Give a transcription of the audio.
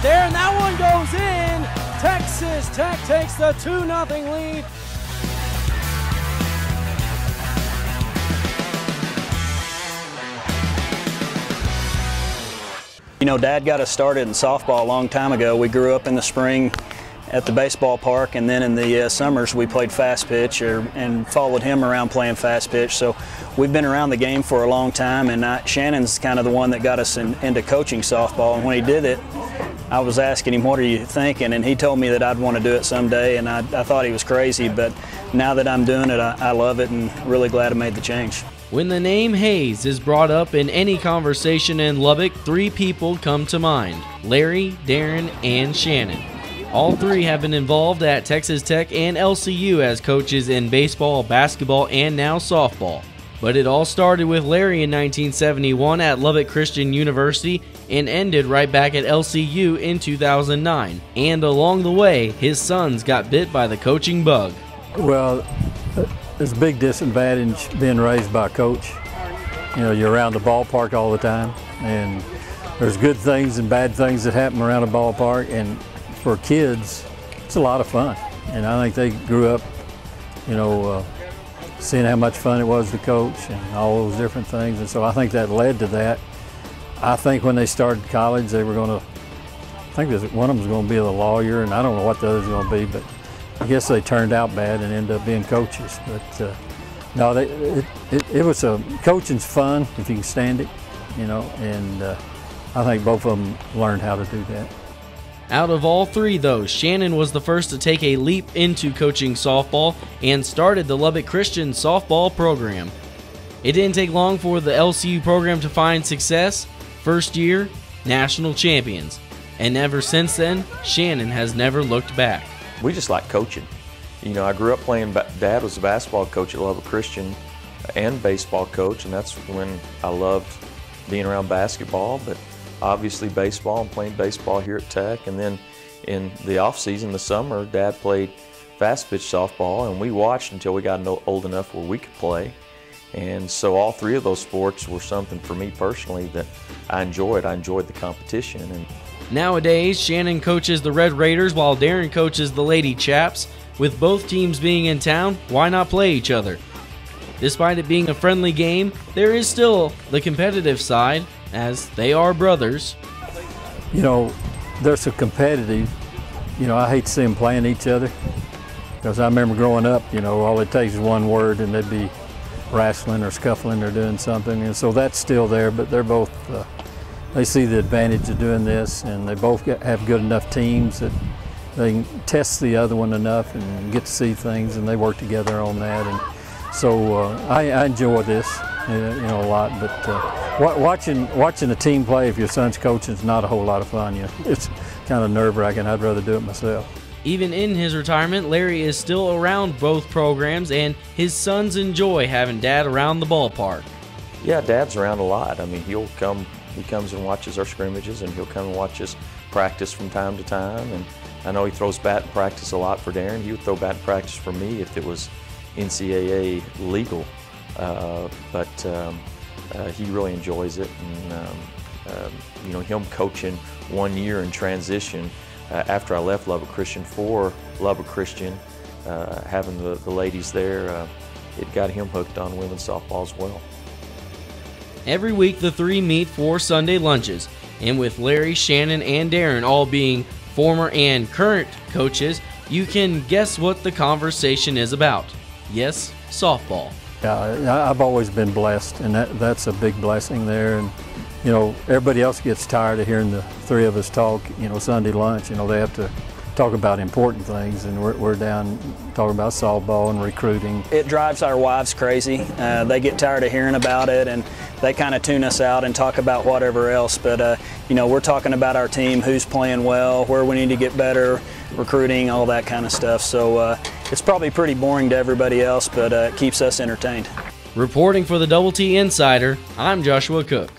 there, and that one goes in. Texas Tech takes the 2-0 lead. You know, Dad got us started in softball a long time ago. We grew up in the spring at the baseball park, and then in the summers we played fast pitch and followed him around playing fast pitch. So we've been around the game for a long time, and Shannon's kind of the one that got us into coaching softball. And when he did it, I was asking him, what are you thinking? And he told me that I'd want to do it someday, and I thought he was crazy, but now that I'm doing it, I love it and really glad I made the change. When the name Hayes is brought up in any conversation in Lubbock, three people come to mind: Larry, Darren, and Shannon. All three have been involved at Texas Tech and LCU as coaches in baseball, basketball, and now softball. But it all started with Larry in 1971 at Lubbock Christian University and ended right back at LCU in 2009. And along the way, his sons got bit by the coaching bug. Well, there's a big disadvantage being raised by a coach. You know, you're around the ballpark all the time, and there's good things and bad things that happen around a ballpark, and for kids, it's a lot of fun. And I think they grew up, you know, seeing how much fun it was to coach and all those different things, and so I think that led to that. I think when they started college, they were going to, I think one of them was going to be a lawyer, and I don't know what the other's going to be, but I guess they turned out bad and ended up being coaches. But no, it was coaching's fun if you can stand it, you know, and I think both of them learned how to do that. Out of all three, though, Shannon was the first to take a leap into coaching softball and started the Lubbock Christian softball program. It didn't take long for the LCU program to find success. First year, national champions. And ever since then, Shannon has never looked back. We just like coaching. You know, I grew up playing, Dad was a basketball coach at Lubbock Christian and baseball coach, and that's when I loved being around basketball, but obviously baseball and playing baseball here at Tech. And then in the off season, the summer, Dad played fast pitch softball, and we watched until we got old enough where we could play. And so all three of those sports were something for me personally that I enjoyed. I enjoyed the competition. And nowadays, Shannon coaches the Red Raiders while Darren coaches the Lady Chaps. With both teams being in town, why not play each other? Despite it being a friendly game, there is still the competitive side, as they are brothers. You know, they're so competitive. You know, I hate to see them playing each other, because I remember growing up, you know, all it takes is one word and they'd be wrestling or scuffling or doing something, and so that's still there, but they're both, they see the advantage of doing this, and they both have good enough teams that they can test the other one enough and get to see things, and they work together on that. And so I enjoy this, you know, a lot. But watching a team play if your son's coaching is not a whole lot of fun. You know, it's kind of nerve-wracking. I'd rather do it myself. Even in his retirement, Larry is still around both programs, and his sons enjoy having Dad around the ballpark. yeah, Dad's around a lot. I mean, he comes and watches our scrimmages, and he'll come and watch us practice from time to time. And I know he throws bat in practice a lot for Darren. He would throw bat in practice for me if it was NCAA legal. He really enjoys it. And you know, him coaching 1 year in transition after I left Lubbock Christian for Lubbock Christian, having the ladies there, it got him hooked on women's softball as well. Every week the three meet for Sunday lunches, and with Larry, Shannon, and Darren all being former and current coaches, you can guess what the conversation is about. Yes, softball. Yeah, I've always been blessed, and that's a big blessing there. And you know, everybody else gets tired of hearing the three of us talk. You know, Sunday lunch, you know, they have to talk about important things, and we're down talking about softball and recruiting. It drives our wives crazy. They get tired of hearing about it, and they kind of tune us out and talk about whatever else. But you know, we're talking about our team, who's playing well, where we need to get better, recruiting, all that kind of stuff. So it's probably pretty boring to everybody else, but it keeps us entertained. Reporting for the Double T Insider, I'm Joshua Cook.